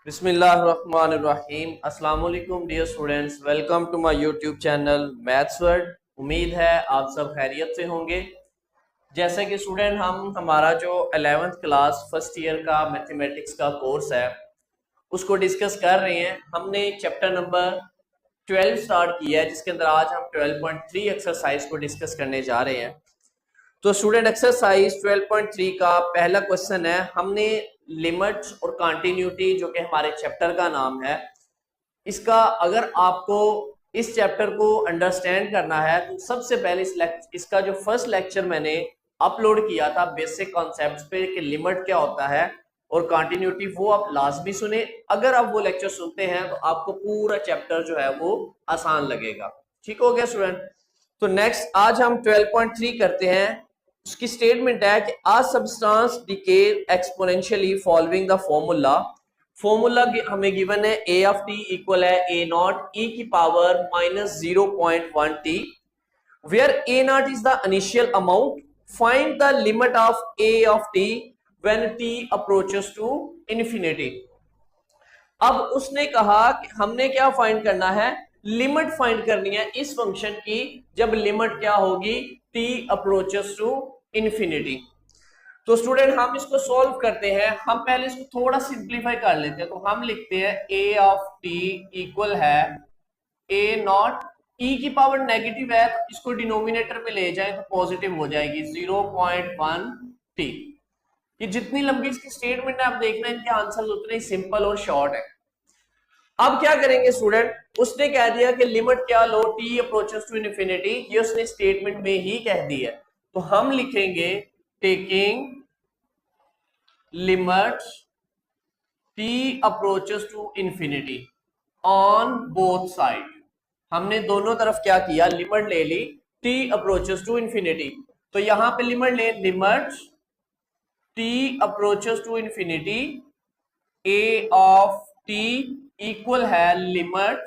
बिस्मिल्लाहिर्रहमानिर्रहीम। अस्सलाम वालेकुम dear students, welcome to my YouTube channel maths world. उम्मीद है आप सब खैरियत से होंगे। जैसे कि स्टूडेंट हम हमारा जो 11th क्लास फर्स्ट ईयर का मैथमेटिक्स का कोर्स है उसको डिस्कस कर रहे हैं। हमने चैप्टर नंबर 12 स्टार्ट किया है, जिसके अंदर आज हम 12.3 एक्सरसाइज को डिस्कस करने जा रहे हैं। तो स्टूडेंट एक्सरसाइज 12.3 का पहला क्वेश्चन है। हमने लिमिट्स और कंटिन्यूटी, जो कि हमारे चैप्टर का नाम है, इसका अगर आपको इस चैप्टर को अंडरस्टैंड करना है तो सबसे पहले इसका जो फर्स्ट लेक्चर मैंने अपलोड किया था बेसिक कॉन्सेप्ट्स पे कि लिमिट क्या होता है और कंटिन्यूटी, वो आप लाजमी सुने। अगर आप वो लेक्चर सुनते हैं तो आपको पूरा चैप्टर जो है वो आसान लगेगा। ठीक हो गया स्टूडेंट। तो नेक्स्ट आज हम 12.3 करते हैं। उसकी स्टेटमेंट है कि a substance decay exponentially following the formula. Formula हमें गिवन है ए ऑफ टी इक्वल है ए नॉट ई की power minus 0.1 T, where A naught is the initial amount. Find the limit of A of T when T approaches to infinity. अब उसने कहा कि हमने क्या फाइंड करना है, लिमिट फाइंड करनी है इस फंक्शन की जब लिमिट क्या होगी, t अप्रोचेस टू इन्फिनिटी। तो स्टूडेंट हम इसको सॉल्व करते हैं। हम पहले इसको थोड़ा सिंप्लीफाई कर लेते हैं। तो हम लिखते हैं a ऑफ t इक्वल है a नॉट, e की पावर नेगेटिव है तो इसको डिनोमिनेटर में ले जाए तो पॉजिटिव हो जाएगी 0.1 t। ये जितनी लंबी इसकी स्टेटमेंट है आप देखना इनके आंसर उतने ही सिंपल और शॉर्ट है। अब क्या करेंगे स्टूडेंट, उसने कह दिया कि लिमिट क्या लो, t अप्रोचेस टू इन्फिनिटी, ये उसने स्टेटमेंट में ही कह दी है। तो हम लिखेंगे taking limit t approaches to infinity on both side. हमने दोनों तरफ क्या किया, लिमिट ले ली t अप्रोचेस टू इन्फिनिटी। तो यहां पे लिमिट ले, limit t approaches to infinity a of t equal है limit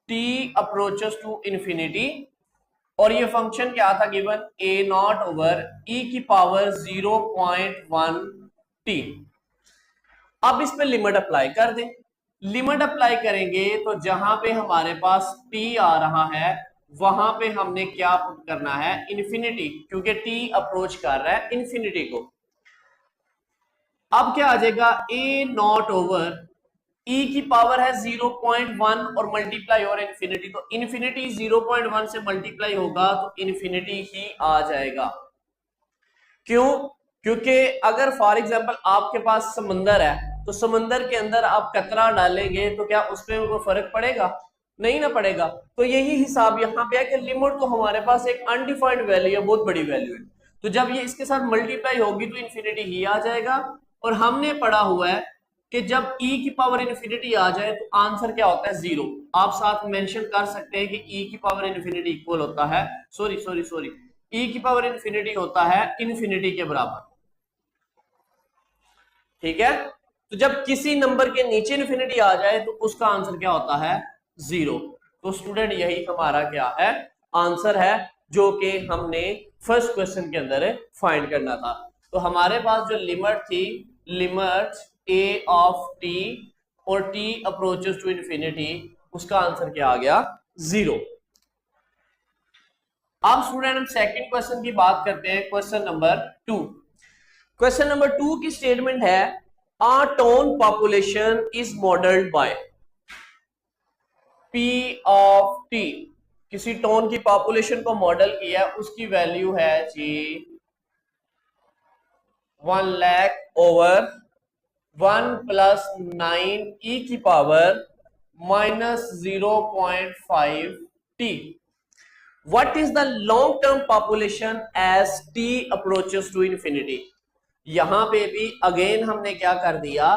t approaches to infinity, और ये फंक्शन क्या था given, a nought over e की पावर 0.1 t। अब इस पे लिमिट अप्लाई कर दें। लिमिट अप्लाई करेंगे तो जहां पे हमारे पास t आ रहा है वहां पे हमने क्या पुट करना है, इन्फिनिटी, क्योंकि t अप्रोच कर रहा है इन्फिनिटी को। अब क्या आ जाएगा, a नॉट ओवर e की पावर है 0.1 और मल्टीप्लाई और इन्फिनिटी, तो इन्फिनिटी 0.1 से मल्टीप्लाई होगा तो इन्फिनिटी ही आ जाएगा। क्यों? क्योंकि अगर फॉर एग्जांपल आपके पास समंदर है तो समंदर के अंदर आप कतरा डालेंगे तो क्या उसमें कोई फर्क पड़ेगा? नहीं ना पड़ेगा। तो यही हिसाब यहाँ पे है कि लिमिट तो हमारे पास एक अनडिफाइंड वैल्यू है, बहुत बड़ी वैल्यू है, तो जब ये इसके साथ मल्टीप्लाई होगी तो इन्फिनिटी ही आ जाएगा। और हमने पढ़ा हुआ है कि जब e की पावर इन्फिनिटी आ जाए तो आंसर क्या होता है, जीरो। आप साथ मेंशन कर सकते हैं कि e की पावर इन्फिनिटी इक्वल होता है, सॉरी e की पावर इन्फिनिटी होता है इन्फिनिटी के बराबर। ठीक है, तो जब किसी नंबर के नीचे इन्फिनिटी आ जाए तो उसका आंसर क्या होता है, जीरो। तो स्टूडेंट यही हमारा क्या है, आंसर है, जो कि हमने फर्स्ट क्वेश्चन के अंदर फाइंड करना था। तो हमारे पास जो लिमिट थी, लिमिट a ऑफ t और t अप्रोचेस टू इन्फिनिटी, उसका आंसर क्या आ गया, जीरो। अब स्टूडेंट हम सेकंड क्वेश्चन की बात करते हैं, क्वेश्चन नंबर 2। क्वेश्चन नंबर 2 की स्टेटमेंट है, a town population is modelled by p of t। किसी टोन की पॉपुलेशन को मॉडल किया, उसकी वैल्यू है जी 1 लाख ओवर 1 प्लस 9 e की power minus 0.5 t। What is the long term population as t approaches to infinity? यहां पे भी अगेन हमने क्या कर दिया,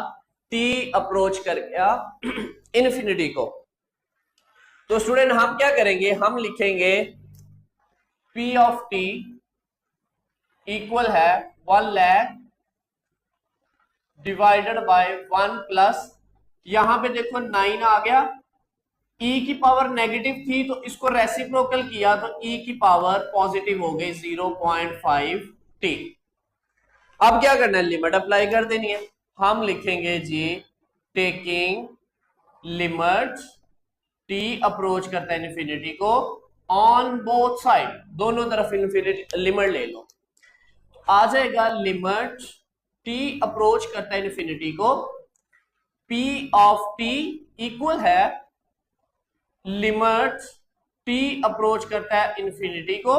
t अप्रोच कर गया इन्फिनिटी को। तो स्टूडेंट हम क्या करेंगे, हम लिखेंगे p ऑफ t इक्वल है 1 लाख डिवाइडेड बाय 1 प्लस, यहां पे देखो 9 आ गया, e की पावर नेगेटिव थी तो इसको रेसिप्रोकल किया तो e की पावर पॉजिटिव हो गई 0.5 t। अब क्या करना है, लिमिट अप्लाई कर देनी है। हम लिखेंगे जी टेकिंग लिमिट t अप्रोच करता है इन्फिनिटी को ऑन बोथ साइड, दोनों तरफ इन्फिनिटी लिमिट ले लो, आ जाएगा लिमिट t अप्रोच करता है इन्फिनिटी को, p ऑफ t इक्वल है लिमिट t अप्रोच करता है इन्फिनिटी को,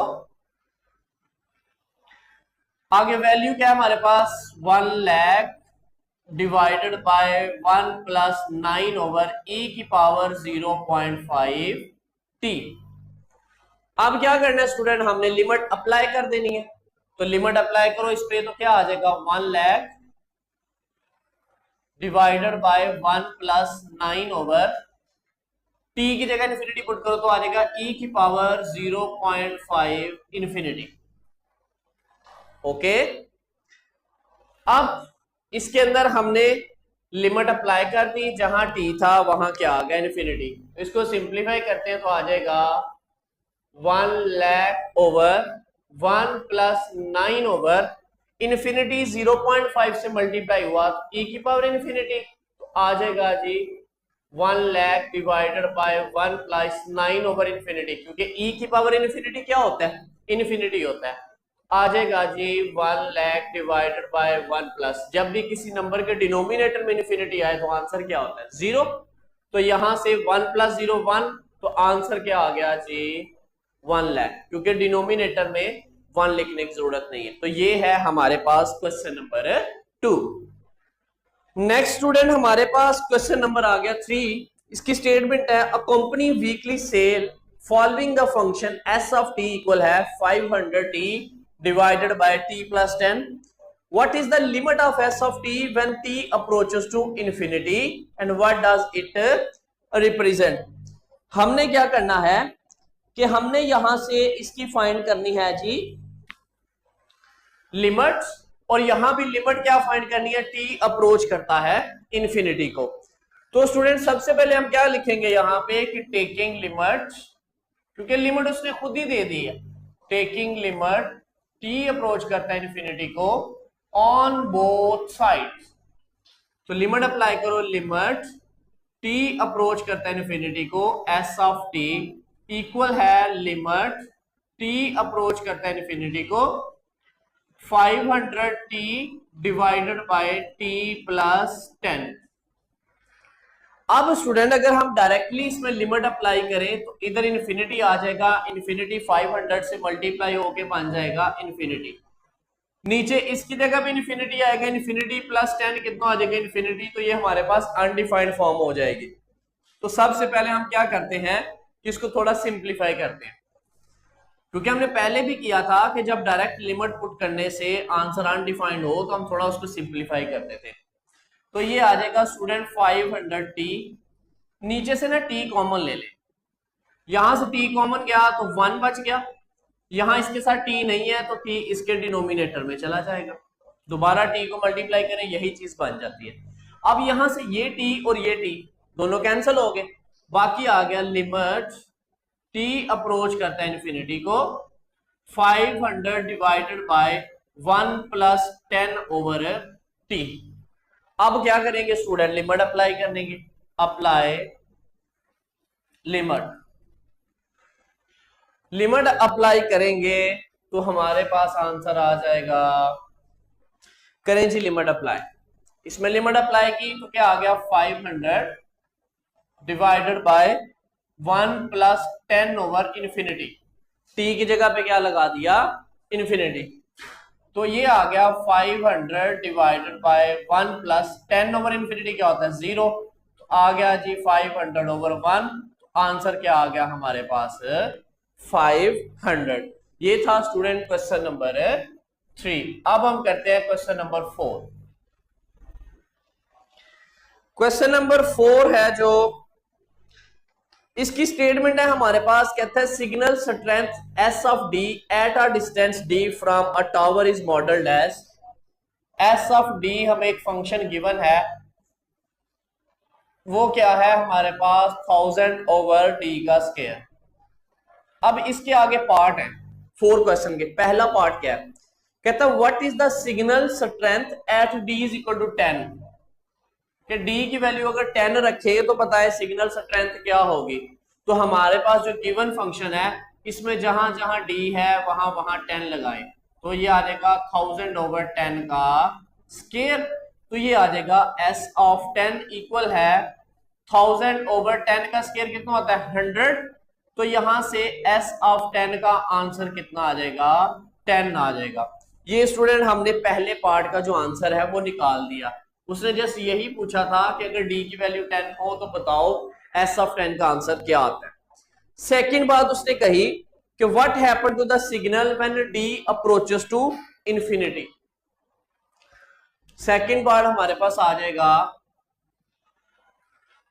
आगे वैल्यू क्या है हमारे पास 1 lakh divided by 1 plus 9 over e की पावर 0.5 t। अब क्या करना है स्टूडेंट, हमने लिमिट अप्लाई कर देनी है, तो लिमिट अप्लाई करो इस पे, तो क्या आ जाएगा 1 lakh divided by 1 plus 9 over t की जगह इन्फिनिटी पुट करो तो आ जाएगा e की पावर 0.5 इन्फिनिटी। ओके, अब इसके अंदर हमने लिमिट अप्लाई कर दी, जहां t था वहां क्या आ गया इन्फिनिटी, इसको सिंप्लीफाई करते हैं तो आ जाएगा 1 lakh over 1 plus 9 over infinity 0.5 से मल्टीप्लाई हुआ e की पावर इन्फिनिटी, तो आ जाएगा जी 1 lakh divided by 1 plus 9 over infinity, क्योंकि e की पावर इन्फिनिटी क्या होता है, इन्फिनिटी होता है, आ जाएगा जी 1 लाख डिवाइडेड बाय 1 प्लस, जब भी किसी नंबर के डिनोमिनेटर में इन्फिनिटी आए तो आंसर क्या होता है 0, तो यहां से 1 प्लस 0 1, तो आंसर क्या आ गया जी 1 लाख, क्योंकि डिनोमिनेटर में 1 लिखने की जरूरत नहीं है। तो ये है हमारे पास क्वेश्चन नंबर 2। नेक्स्ट स्टूडेंट हमारे पास क्वेश्चन नंबर आ गया 3। इसकी स्टेटमेंट है a company weekly sale following the function S of T equal है 500t divided by t plus 10. What is the limit of s of t when t approaches to infinity and what does it represent? हमने क्या करना है कि हमने यहां से इसकी फाइंड करनी है जी लिमिट, और यहां भी लिमिट क्या फाइंड करनी है, t अप्रोच करता है इन्फिनिटी को। तो स्टूडेंट सबसे पहले हम क्या लिखेंगे यहां पे कि टेकिंग लिमिट, क्योंकि लिमिट उसने खुद ही दे दी है, टेकिंग लिमिट t अप्रोच करता है इन्फिनिटी को ऑन बोथ साइड्स, तो लिमिट अप्लाई करो, लिमिट t अप्रोच करता है इन्फिनिटी को s ऑफ t इक्वल है लिमिट t अप्रोच करता है इन्फिनिटी को 500t divided by t plus 10। अब स्टूडेंट अगर हम डायरेक्टली इसमें लिमिट अप्लाई करें तो इधर इन्फिनिटी आ जाएगा, इन्फिनिटी 500 से मल्टीप्लाई होके बन जाएगा इन्फिनिटी, नीचे इसकी जगह पे इन्फिनिटी आएगा, इन्फिनिटी प्लस 10 कितना आ जाएगा इन्फिनिटी, तो ये हमारे पास अनडिफाइंड फॉर्म हो जाएगी। तो सबसे पहले हम क्या करते हैं कि इसको थोड़ा सिंप्लीफाई करते हैं, क्योंकि हमने पहले भी किया था कि जब डायरेक्ट लिमिट पुट करने से आंसर अनडिफाइंड हो तो हम थोड़ा उसको सिंप्लीफाई करते थे। तो ये आ जाएगा स्टूडेंट 500t, नीचे से ना t कॉमन ले ले, यहां से t कॉमन गया तो 1 बच गया, यहां इसके साथ t नहीं है तो t इसके डिनोमिनेटर में चला जाएगा, दोबारा t को मल्टीप्लाई करें यही चीज बन जाती है। अब यहां से ये t और ये t दोनों कैंसिल हो गए, बाकी आ गया लिमिट t अप्रोच करता है इन्फिनिटी को 500 divided by 1 plus 10 over t। अब क्या करेंगे स्टूडेंट, लिमिट अप्लाई करेंगे, अप्लाई लिमिट, लिमिट अप्लाई करेंगे तो हमारे पास आंसर आ जाएगा, करें जी लिमिट अप्लाई, इसमें लिमिट अप्लाई की तो क्या आ गया 500 divided by 1 plus 10 over infinity, t की जगह पे क्या लगा दिया इन्फिनिटी, तो ये आ गया 500 divided by 1 plus 10 over infinity क्या होता है 0, तो आ गया जी 500 ओवर 1, तो आंसर क्या आ गया हमारे पास 500। ये था स्टूडेंट क्वेश्चन नंबर 3। अब हम करते हैं क्वेश्चन नंबर 4। क्वेश्चन नंबर 4 है जो इसकी स्टेटमेंट है हमारे पास, कहता है signal strength S of D at a distance D from a tower is modelled as, S of D हमें एक फंक्शन गिवन है, वो क्या है हमारे पास 1000 ओवर डी का स्क्वायर। अब इसके आगे पार्ट है 4 क्वेश्चन के, पहला पार्ट क्या है, कहता है what is the signal strength at D is equal to 10, कि डी की वैल्यू अगर 10 रखे तो पता है सिग्नल स्ट्रेंथ क्या होगी। तो हमारे पास जो गिवन फंक्शन है इसमें जहां जहां डी है वहां वहां 10 लगाए, तो ये आ जाएगा 1000/10 का स्केयर। तो ये आ जाएगा s ऑफ 10 इक्वल है 1000/10 का स्केयर कितना होता है 100। तो यहां से s ऑफ 10 का आंसर कितना आ जाएगा 10 आ जाएगा। ये स्टूडेंट हमने पहले पार्ट का जो आंसर है वो निकाल दिया। उसने जस्ट यही पूछा था कि अगर d की वैल्यू 10 हो तो बताओ s ऑफ 10 का आंसर क्या आता है। सेकंड बात उसने कही कि what happened to the signal when d approaches to infinity. Second part हमारे पास आ जाएगा,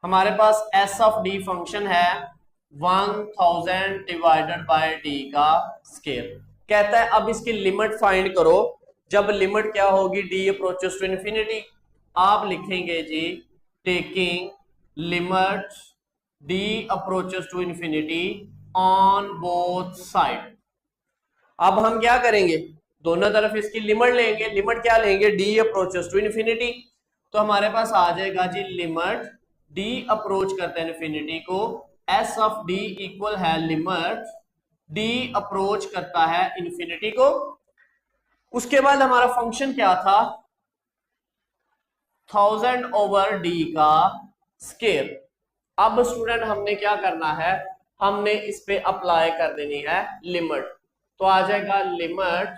हमारे पास s ऑफ d फंक्शन है 1000/d का स्केयर। कहता है अब इसकी लिमिट फाइंड करो। जब लिमिट क्या होगी d अप्रोचेस टू इंफिनिटी, आप लिखेंगे जी taking limit d approaches to infinity on both side. अब हम क्या करेंगे, दोनों तरफ इसकी लिमिट लेंगे। लिमिट क्या लेंगे d अप्रोचेस टू इंफिनिटी। तो हमारे पास आ जाएगा जी लिमिट d अप्रोच करते हैं इंफिनिटी को, s ऑफ d इक्वल है लिमिट d अप्रोच करता है इंफिनिटी को। उसके बाद हमारा फंक्शन क्या था 1000/d का स्केयर। अब स्टूडेंट हमने क्या करना है, हमने इस पे अप्लाई कर देनी है लिमिट। तो आ जाएगा लिमिट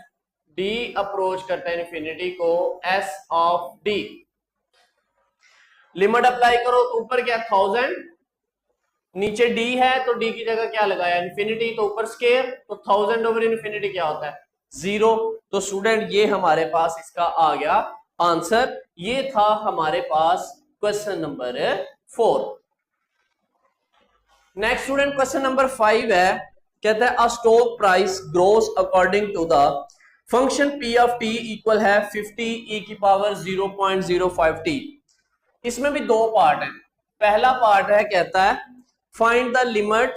d अप्रोच करता है इंफिनिटी को s of d। Limit apply करो तो ऊपर क्या 1000, नीचे d है तो d की जगह क्या लगाया इंफिनिटी, तो ऊपर स्केयर, तो 1000/इंफिनिटी क्या होता है 0। तो स्टूडेंट ये हमारे पास इसका आ गया आंसर। ये था हमारे पास question number 4। Next student question number 5 है, कहता है a stock price grows according to the function p of t equal है 50e⁻0.05t। इसमें भी दो पार्ट है। पहला पार्ट है कहता है फाइंड द लिमिट,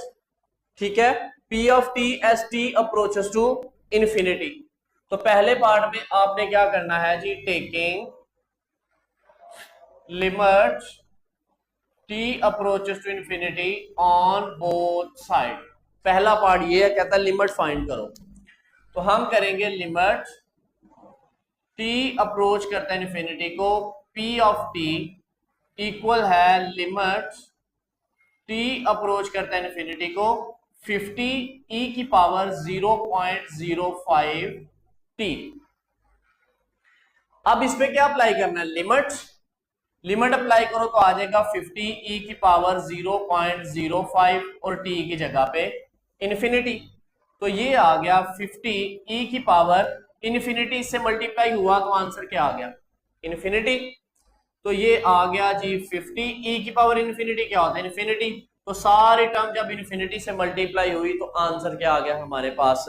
ठीक है, p of t as t approaches to infinity. तो पहले पार्ट में आपने क्या करना है जी taking limit t approaches to infinity on both side. पहला पार्ट ये है, कहता है लिमिट फाइंड करो। तो हम करेंगे लिमिट t अप्रोच करता है इंफिनिटी को, p ऑफ t इक्वल है लिमिट t अप्रोच करता है इंफिनिटी को 50e⁻0.05t। अब इस पे क्या अप्लाई करना है लिमिट अप्लाई करो तो आ जाएगा 50e⁻0.05 और t की जगह पे इंफिनिटी। तो ये आ गया 50e⁻, से मल्टीप्लाई हुआ तो आंसर क्या आ गया इंफिनिटी। तो ये आ गया जी 50e⁻, क्या होता है इंफिनिटी। तो सारी टर्म जब इंफिनिटी से मल्टीप्लाई हुई तो आंसर क्या आ गया हमारे पास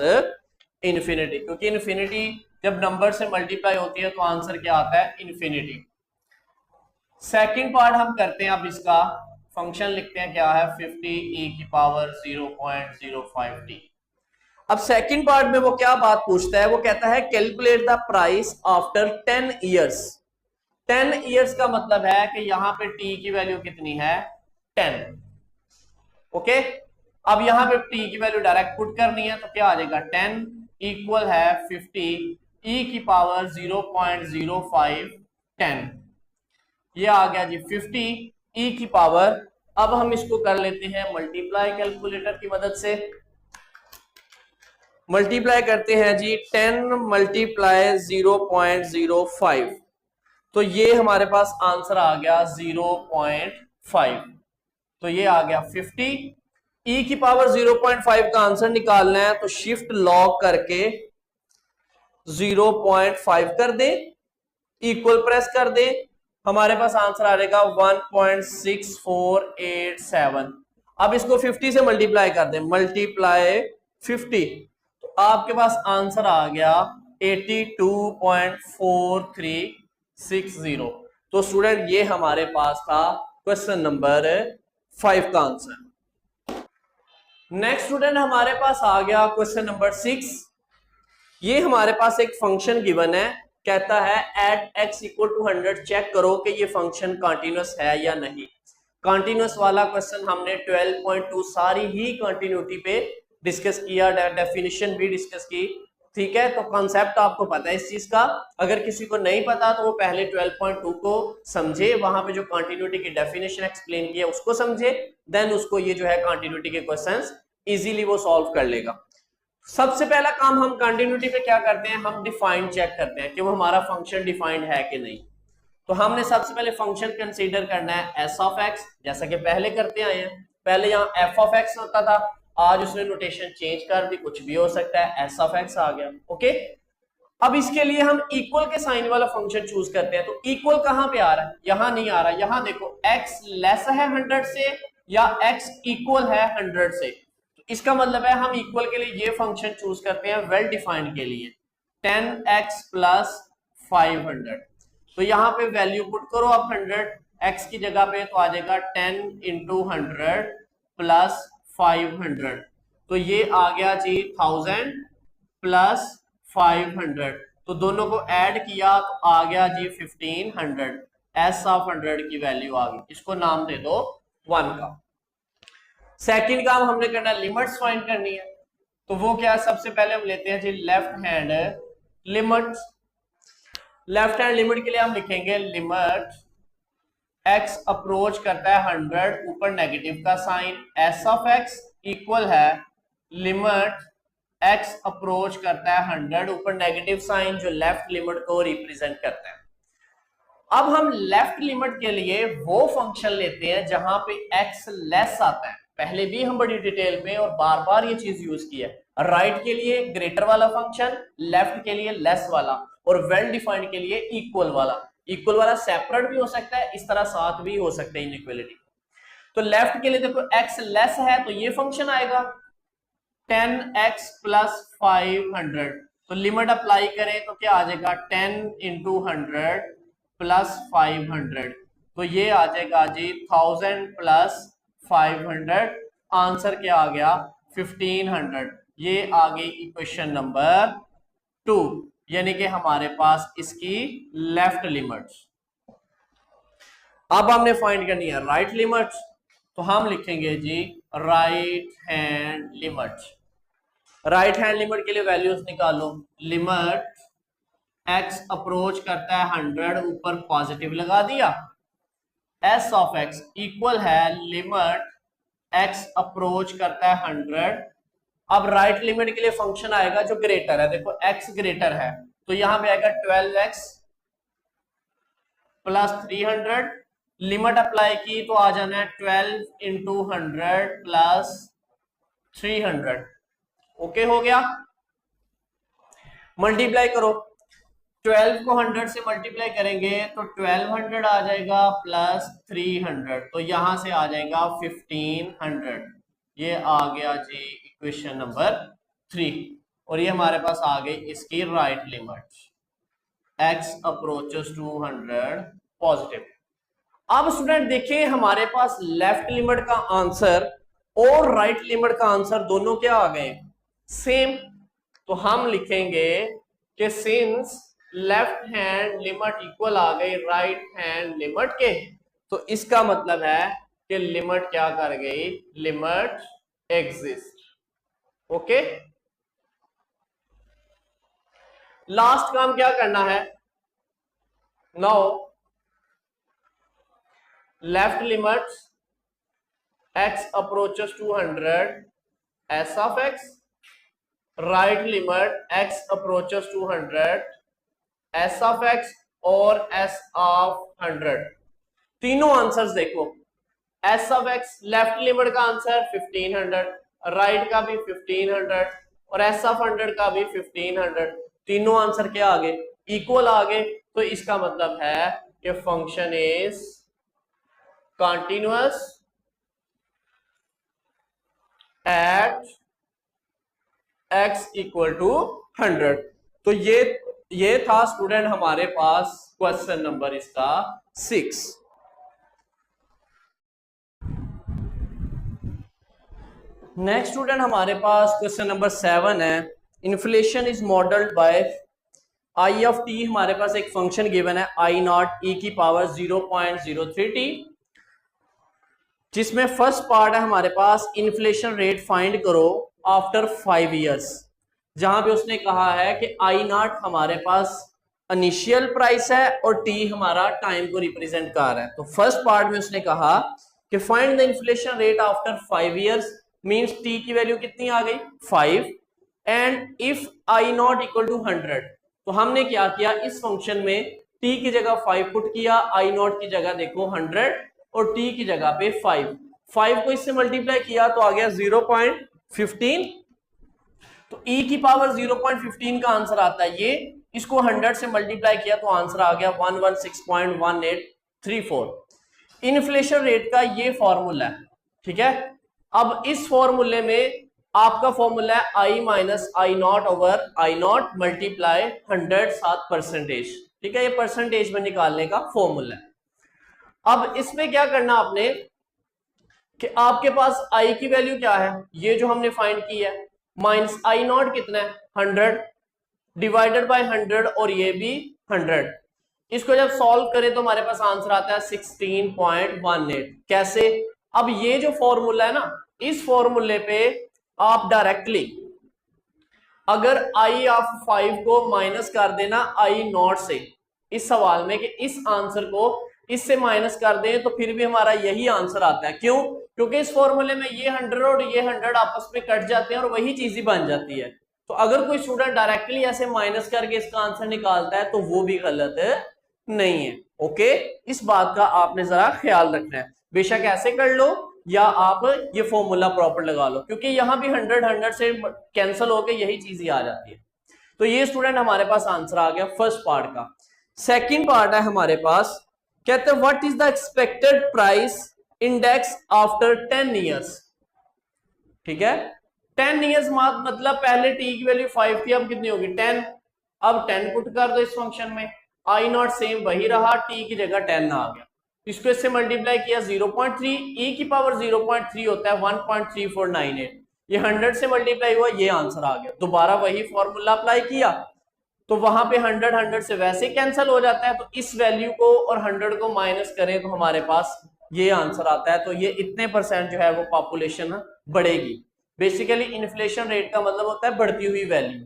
इंफिनिटी, क्योंकि इंफिनिटी जब नंबर से मल्टीप्लाई होती है तो आंसर क्या आता है इंफिनिटी। सेकंड पार्ट हम करते हैं, अब इसका फंक्शन लिखते हैं क्या है 50e⁻0.05t। अब सेकंड पार्ट में वो क्या बात पूछता है, वो कहता है calculate the price after 10 years. 10 years का मतलब है कि यहां पे t की वैल्यू कितनी है 10। ओके, अब यहां पे t की वैल्यू डायरेक्ट पुट करनी है तो क्या आ जाएगा 10 इक्वल है 50e⁻0.05 10। ये आ गया जी 50e⁻। अब हम इसको कर लेते हैं मल्टीप्लाई कैलकुलेटर की मदद से। मल्टीप्लाई करते हैं जी 10 × 0.05, तो ये हमारे पास आंसर आ गया 0.5। तो ये आ गया 50e⁻0.5 का आंसर निकालना है तो शिफ्ट लॉग करके 0.5 कर दे, इक्वल प्रेस कर दे, हमारे पास आंसर आ जाएगा 1.6487। अब इसको 50 से मल्टीप्लाई कर दे, मल्टीप्लाई 50, तो आपके पास आंसर आ गया 82.4360। तो स्टूडेंट ये हमारे पास था क्वेश्चन नंबर 5 का आंसर। नेक्स्ट स्टूडेंट हमारे पास आ गया क्वेश्चन नंबर 6। ये हमारे पास एक फंक्शन गिवन है कहता है at x equal to 100 check करो कि ये फंक्शन कॉन्टिन्यूस है या नहीं। कॉन्टिन्यूस वाला क्वेश्चन हमने 12.2 सारी ही कंटिन्यूटी पे डिस्कस किया, डेफिनेशन भी डिस्कस की, ठीक है। तो कॉन्सेप्ट आपको पता है इस चीज का। अगर किसी को नहीं पता तो वो पहले 12.2 को समझे, वहां पे जो कंटिन्यूटी की डेफिनेशन एक्सप्लेन किया उसको समझे, देन उसको ये जो है कंटिन्यूटी के क्वेश्चंस इजीली वो सॉल्व कर लेगा। सबसे पहला काम हम कंटिन्यूटी पे क्या करते हैं, हम डिफाइंड चेक करते हैं कि वो हमारा फंक्शन डिफाइंड है कि नहीं। तो हमने सबसे पहले फंक्शन कंसीडर करना है एस ऑफ एक्स, जैसा कि पहले करते आए हैं। पहले यहाँ एफ ऑफ एक्स होता था, आज उसने नोटेशन चेंज कर दी, कुछ भी हो सकता है, एस ऑफ एक्स आ गया, ओके। अब इसके लिए हम इक्वल के साइन वाला फंक्शन चूज करते हैं। तो इक्वल कहां पे आ रहा है, यहां नहीं आ रहा, यहां देखो x लेस है 100 से या x इक्वल है 100 से। तो इसका मतलब है हम इक्वल के लिए ये फंक्शन चूज करते हैं वेल डिफाइंड के लिए 10x प्लस 500। तो यहाँ पे वैल्यू पुट करो आप 100 x की जगह पे, तो आ जाएगा 10 इंटू 100 प्लस 500। तो ये आ गया जी 1000 प्लस 500। तो दोनों को ऐड किया तो आ गया जी 1500। एस ऑफ 100 की वैल्यू आ गई, इसको नाम दे दो 1 का। सेकंड काम हमने करना है लिमिट्स फाइंड करनी है। तो वो क्या है, सबसे पहले हम लेते हैं जी left hand limit. Left hand limit के लिए हम लिखेंगे लिमिट x अप्रोच करता है 100, ऊपर नेगेटिव का sign, s of x equal है लिमिट x अप्रोच करता है 100, ऊपर नेगेटिव साइन जो लेफ्ट लिमिट को रिप्रेजेंट करता है। अब हम लेफ्ट लिमिट के लिए वो फंक्शन लेते हैं जहां पे x लेस आता है। पहले भी हम बड़ी डिटेल में और बार बार ये चीज यूज की है। राइट के लिए ग्रेटर वाला फंक्शन, लेफ्ट के लिए लेस वाला, और वेल डिफाइंड के लिए इक्वल वाला। इक्वल वाला सेपरेट भी हो सकता है, इस तरह साथ भी हो सकते हैं इनइक्वालिटी। तो लेफ्ट के लिए देखो x लेस है तो ये फंक्शन आएगा 10x प्लस 500। तो लिमिट अप्लाई करें तो क्या आ जाएगा 10 इंटू 100 प्लस 500। तो ये आ जाएगा जी 1000 प्लस 500। आंसर क्या आ गया 1500। ये आ गई इक्वेशन नंबर 2, यानी कि हमारे पास इसकी लेफ्ट लिमिट। अब हमने फाइंड करनी है राइट लिमिट। तो हम लिखेंगे जी right hand limit. Right hand limit के लिए वैल्यूज निकालो। लिमिट x अप्रोच करता है 100, ऊपर पॉजिटिव लगा दिया, s ऑफ x इक्वल है लिमिट x अप्रोच करता है 100। अब राइट लिमिट के लिए फंक्शन आएगा जो ग्रेटर है, देखो x ग्रेटर है तो यहां पे आएगा 12x प्लस 300। लिमिट अप्लाई की तो आ जाना है 12 इंटू 100 प्लस 300। ओके हो गया। मल्टीप्लाई करो, 12 को 100 से मल्टीप्लाई करेंगे तो 1200 आ जाएगा प्लस 300, तो यहां से आ जाएगा 1500। ये आ गया जी इक्वेशन नंबर 3, और ये हमारे पास आ गई इसकी right limit x approaches to 100 positive. अब स्टूडेंट देखिए हमारे पास लेफ्ट लिमिट का आंसर और राइट लिमिट का आंसर दोनों क्या आ गए, सेम। तो हम लिखेंगे कि since left hand limit equal आ गई राइट हैंड लिमिट के, तो इसका मतलब है कि लिमिट क्या कर गई, लिमिट एग्जिस्ट। ओके, लास्ट काम क्या करना है, now left limit x approaches to 100 s of x, right limit x approaches to 100 s of x और s ऑफ 100। तीनों आंसर्स देखो, s of x left limit का आंसर 1500, राइट का भी 1500 और s ऑफ 100 का भी 1500। तीनों आंसर क्या आ गए, इक्वल आ गए। तो इसका मतलब है कि function is continuous at x equal to 100। तो ये था स्टूडेंट हमारे पास क्वेश्चन नंबर इसका 6। नेक्स्ट स्टूडेंट हमारे पास क्वेश्चन नंबर 7 है। Inflation is modelled by I of T हमारे पास एक फंक्शन गिवन है आई नॉट ई की पावर 0.03t, जिसमें फर्स्ट पार्ट है हमारे पास इन्फ्लेशन रेट फाइंड करो आफ्टर 5 ईयर्स, जहां पे उसने कहा है कि आई नॉट हमारे पास इनिशियल प्राइस है और टी हमारा टाइम को रिप्रेजेंट कर रहा है। तो फर्स्ट पार्ट में उसने कहा कि find the inflation rate after 5 years, means T की वैल्यू कितनी आ गई 5, and if I not equal to 100, तो हमने क्या किया इस फंक्शन में टी की जगह 5 पुट किया, आई नॉट की जगह देखो 100 और टी की जगह पे 5 को इससे मल्टीप्लाई किया तो आ गया 0.15, तो e की पावर 0.15 का आंसर आता है ये, इसको 100 से मल्टीप्लाई किया तो आंसर आ गया 116.1834। इन्फ्लेशन रेट का ये फॉर्मूला है, ठीक है। अब इस फॉर्मूले में आपका फॉर्मूला है i minus i naught over i naught multiply 100 7%, ठीक है, ये परसेंटेज में निकालने का फॉर्मूला है। अब इसमें क्या करना आपने कि आपके पास आई की वैल्यू क्या है, ये जो हमने फाइंड की है, माइनस आई नॉट कितना है 100 डिवाइडेड बाय 100 और ये भी 100, इसको जब सॉल्व करें तो हमारे पास आंसर आता है 16.18। कैसे, अब ये जो फॉर्मूला है ना, इस फॉर्मूले पे आप डायरेक्टली अगर आई ऑफ 5 को माइनस कर देना आई नॉट से इस सवाल में कि इस आंसर को इससे माइनस कर दें तो फिर भी हमारा यही आंसर आता है। क्यों? क्योंकि इस फॉर्मूले में ये 100 और ये 100 आपस में कट जाते हैं और वही चीज ही बन जाती है। तो अगर कोई स्टूडेंट डायरेक्टली ऐसे माइनस करके इसका आंसर निकालता है तो वो भी गलत नहीं है। ओके, इस बात का आपने जरा ख्याल रखना है। बेशक ऐसे कर लो या आप ये फॉर्मूला प्रॉपर लगा लो, क्योंकि यहां भी 100 से कैंसिल होकर यही चीज ही आ जाती है। तो ये स्टूडेंट हमारे पास आंसर आ गया फर्स्ट पार्ट का। सेकंड पार्ट है हमारे पास, कहते हैं what is the expected price index after 10 years. ठीक है, 10 ईयर्स मतलब पहले टी की वैल्यू 5 थी, अब कितनी होगी 10। अब 10 पुट कर दो इस फंक्शन में, आई नॉट सेम वही रहा, टी की जगह 10 आ गया, इसको इससे मल्टीप्लाई किया 0.3, e की पावर 0.3 होता है 1.3498, ये 100 से मल्टीप्लाई हुआ, ये आंसर आ गया। दोबारा वही फॉर्मूला अप्लाई किया तो वहां पे 100 से वैसे कैंसिल हो जाता है, तो इस वैल्यू को और 100 को माइनस करें तो हमारे पास ये आंसर आता है। तो ये इतने परसेंट जो है वो पॉपुलेशन बढ़ेगी। बेसिकली इन्फ्लेशन रेट का मतलब होता है बढ़ती हुई वैल्यू।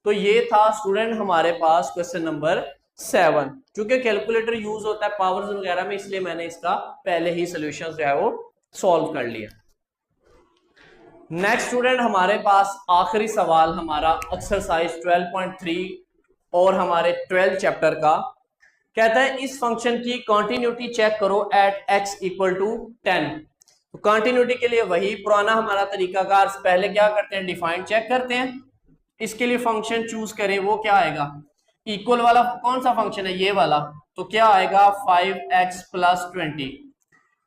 तो ये था स्टूडेंट हमारे पास क्वेश्चन नंबर 7। चूंकि कैलकुलेटर यूज होता है पावर्स वगैरह में, इसलिए मैंने इसका पहले ही सोल्यूशन जो है वो सॉल्व कर लिया। नेक्स्ट स्टूडेंट हमारे पास आखिरी सवाल हमारा एक्सरसाइज 12.3 और हमारे 12 चैप्टर का, कहता है इस फंक्शन की कॉन्टिन्यूटी चेक करो एट x इक्वल टू 10। तो कॉन्टिन्यूटी के लिए वही पुराना हमारा तरीकाकार, पहले क्या करते हैं डिफाइन चेक करते हैं, इसके लिए फंक्शन चूज करें, वो क्या आएगा इक्वल वाला कौन सा फंक्शन है, ये वाला, तो क्या आएगा 5x प्लस 20।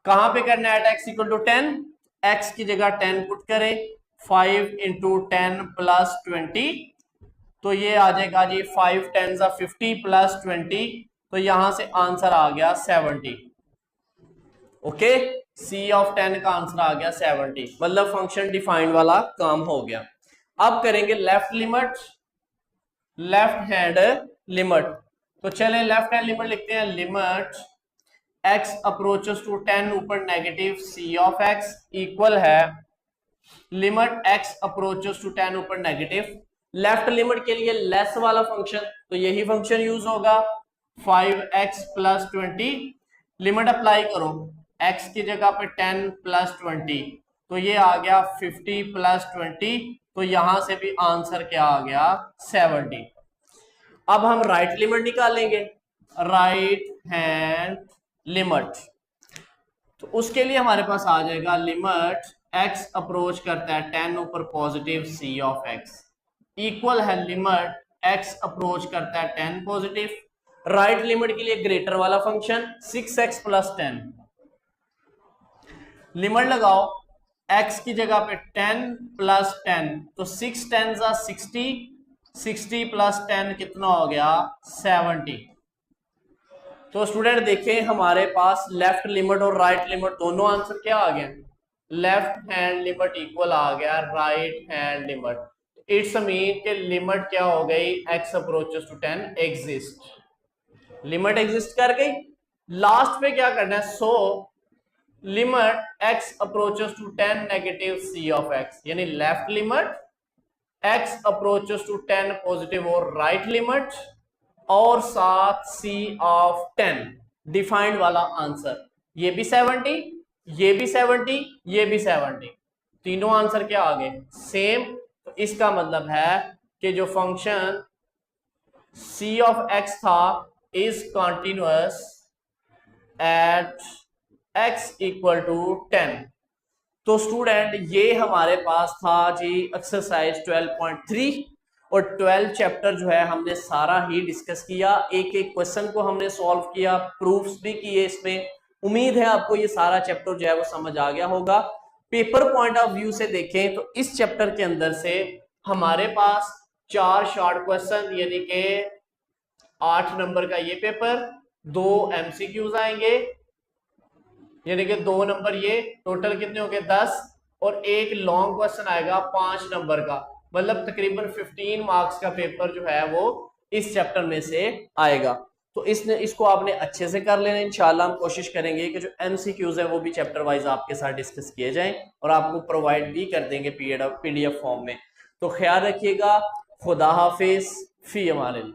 कहां पे करना है at x equal to 10, x की जगह 10 पुट करें, 5 इंटू 10 प्लस 20, तो ये आ जाएगा जी 5 10 50 प्लस 20, तो यहां से आंसर आ गया 70। ओके, c ऑफ 10 का आंसर आ गया 70, मतलब फंक्शन डिफाइंड वाला काम हो गया। अब करेंगे left limit, left hand limit. तो चले लेफ्ट हैंड लिमिट लिखते हैं, लिमिट x अप्रोचेस टू 10 ऊपर negative c of x equal है लिमिट x अप्रोचेस टू 10 ऊपर नेगेटिव। लेफ्ट लिमिट के लिए लेस वाला फंक्शन, तो यही फंक्शन यूज होगा 5x प्लस 20। लिमिट अप्लाई करो, x की जगह पे 10 प्लस 20, तो ये आ गया 50 प्लस 20, तो यहां से भी आंसर क्या आ गया 70। अब हम राइट लिमिट निकालेंगे, राइट हैंड लिमिट। तो उसके लिए हमारे पास आ जाएगा लिमिट x अप्रोच करता है 10 ऊपर positive c of x equal है लिमिट x अप्रोच करता है 10 पॉजिटिव। राइट लिमिट के लिए ग्रेटर वाला फंक्शन 6x प्लस 10, लिमिट लगाओ x की जगह पे 10 प्लस 10, तो 6 10 60, 60 प्लस 10 कितना हो गया 70। तो स्टूडेंट देखें हमारे पास लेफ्ट लिमिट और राइट लिमिट दोनों आंसर क्या आ गए, लेफ्ट हैंड लिमिट इक्वल आ गया right hand limit. It's mean के लिमिट क्या हो गई, x approaches to 10 exist, limit exist कर गई। लास्ट पे क्या करना है, so limit x approaches to 10 negative c of x, यानी left limit x approaches to 10 positive और राइट लिमिट, और साथ c ऑफ 10 डिफाइंड वाला आंसर। ये भी 70, ये भी 70, ये भी 70, तीनों आंसर क्या आ गए, सेम। तो इसका मतलब है कि जो फंक्शन c ऑफ x था is continuous at x equal to 10। तो स्टूडेंट ये हमारे पास था जी एक्सरसाइज 12.3, और 12 चैप्टर जो है हमने सारा ही डिस्कस किया, एक एक क्वेश्चन को हमने सॉल्व किया, प्रूफ्स भी किए इसमें। उम्मीद है आपको ये सारा चैप्टर जो है वो समझ आ गया होगा। पेपर पॉइंट ऑफ व्यू से देखें तो इस चैप्टर के अंदर से हमारे पास 4 शॉर्ट क्वेश्चन यानी कि 8 नंबर का ये पेपर, 2 एमसीक्यूज आएंगे यानी कि 2 नंबर, ये टोटल कितने हो गए 10, और एक लॉन्ग क्वेश्चन आएगा 5 नंबर का, मतलब तकरीबन 15 मार्क्स का पेपर जो है वो इस चैप्टर में से आएगा। तो इसको आपने अच्छे से कर लेना। इंशाल्लाह हम कोशिश करेंगे कि जो एमसीक्यूज है वो भी चैप्टर वाइज आपके साथ डिस्कस किए जाएं और आपको प्रोवाइड भी कर देंगे पीडीएफ फॉर्म में। तो ख्याल रखिएगा, खुदा हाफिज, फी अमान।